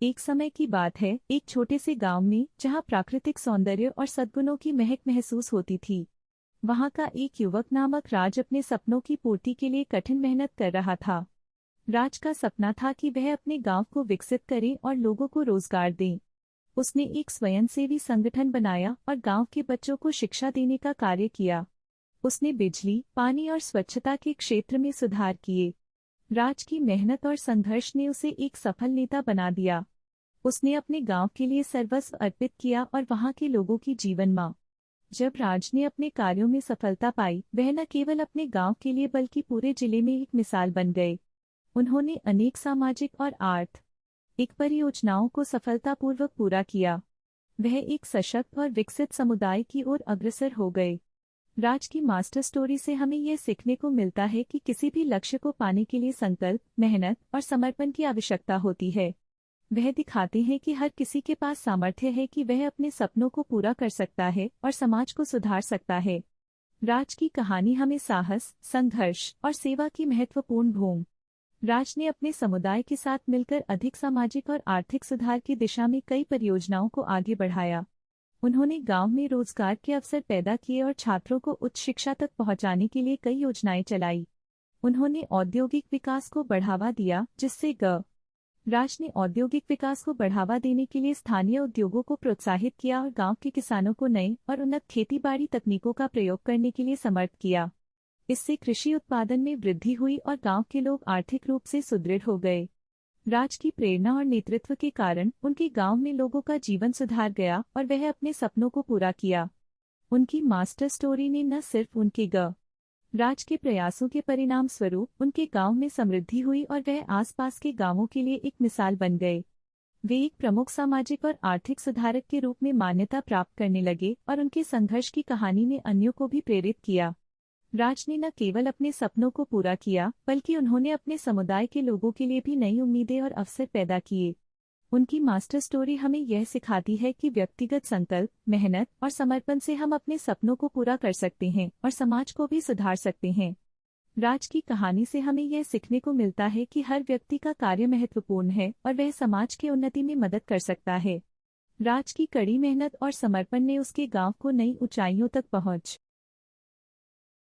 एक समय की बात है, एक छोटे से गांव में जहां प्राकृतिक सौंदर्य और सद्गुणों की महक महसूस होती थी। वहां का एक युवक नामक राज अपने सपनों की पूर्ति के लिए कठिन मेहनत कर रहा था। राज का सपना था कि वह अपने गांव को विकसित करे और लोगों को रोजगार दे। उसने एक स्वयंसेवी संगठन बनाया और गांव के बच्चों को शिक्षा देने का कार्य किया। उसने बिजली, पानी और स्वच्छता के क्षेत्र में सुधार किए। राज की मेहनत और संघर्ष ने उसे एक सफल नेता बना दिया। उसने अपने गांव के लिए सर्वस्व अर्पित किया और वहां के लोगों की जीवन मां। जब राज ने अपने कार्यों में सफलता पाई, वह न केवल अपने गांव के लिए बल्कि पूरे जिले में एक मिसाल बन गए। उन्होंने अनेक सामाजिक और आर्थिक परियोजनाओं को सफलतापूर्वक पूरा किया। वह एक सशक्त और विकसित समुदाय की ओर अग्रसर हो गए। राज की मास्टर स्टोरी से हमें यह सीखने को मिलता है कि किसी भी लक्ष्य को पाने के लिए संकल्प, मेहनत और समर्पण की आवश्यकता होती है। वह दिखाते हैं कि हर किसी के पास सामर्थ्य है कि वह अपने सपनों को पूरा कर सकता है और समाज को सुधार सकता है। राज की कहानी हमें साहस, संघर्ष और सेवा की महत्वपूर्ण भूमिका। राज ने अपने समुदाय के साथ मिलकर अधिक सामाजिक और आर्थिक सुधार की दिशा में कई परियोजनाओं को आगे बढ़ाया। उन्होंने गांव में रोजगार के अवसर पैदा किए और छात्रों को उच्च शिक्षा तक पहुंचाने के लिए कई योजनाएं चलाई। उन्होंने औद्योगिक विकास को बढ़ावा दिया, जिससे राज ने औद्योगिक विकास को बढ़ावा देने के लिए स्थानीय उद्योगों को प्रोत्साहित किया और गांव के किसानों को नए और उन्नत खेतीबाड़ी तकनीकों का प्रयोग करने के लिए समर्थ किया। इससे कृषि उत्पादन में वृद्धि हुई और गांव के लोग आर्थिक रूप से सुदृढ़ हो गए। राज की प्रेरणा और नेतृत्व के कारण उनके गांव में लोगों का जीवन सुधार गया और वह अपने सपनों को पूरा किया। उनकी मास्टर स्टोरी ने न सिर्फ उनके राज के प्रयासों के परिणाम स्वरूप उनके गांव में समृद्धि हुई और वह आसपास के गांवों के लिए एक मिसाल बन गए। वे एक प्रमुख सामाजिक और आर्थिक सुधारक के रूप में मान्यता प्राप्त करने लगे और उनके संघर्ष की कहानी ने अन्यों को भी प्रेरित किया। राज ने न केवल अपने सपनों को पूरा किया, बल्कि उन्होंने अपने समुदाय के लोगों के लिए भी नई उम्मीदें और अवसर पैदा किए। उनकी मास्टर स्टोरी हमें यह सिखाती है कि व्यक्तिगत संकल्प, मेहनत और समर्पण से हम अपने सपनों को पूरा कर सकते हैं और समाज को भी सुधार सकते हैं। राज की कहानी से हमें यह सीखने को मिलता है कि हर व्यक्ति का कार्य महत्वपूर्ण है और वह समाज की उन्नति में मदद कर सकता है। राज की कड़ी मेहनत और समर्पण ने उसके गांव को नई ऊंचाइयों तक पहुंच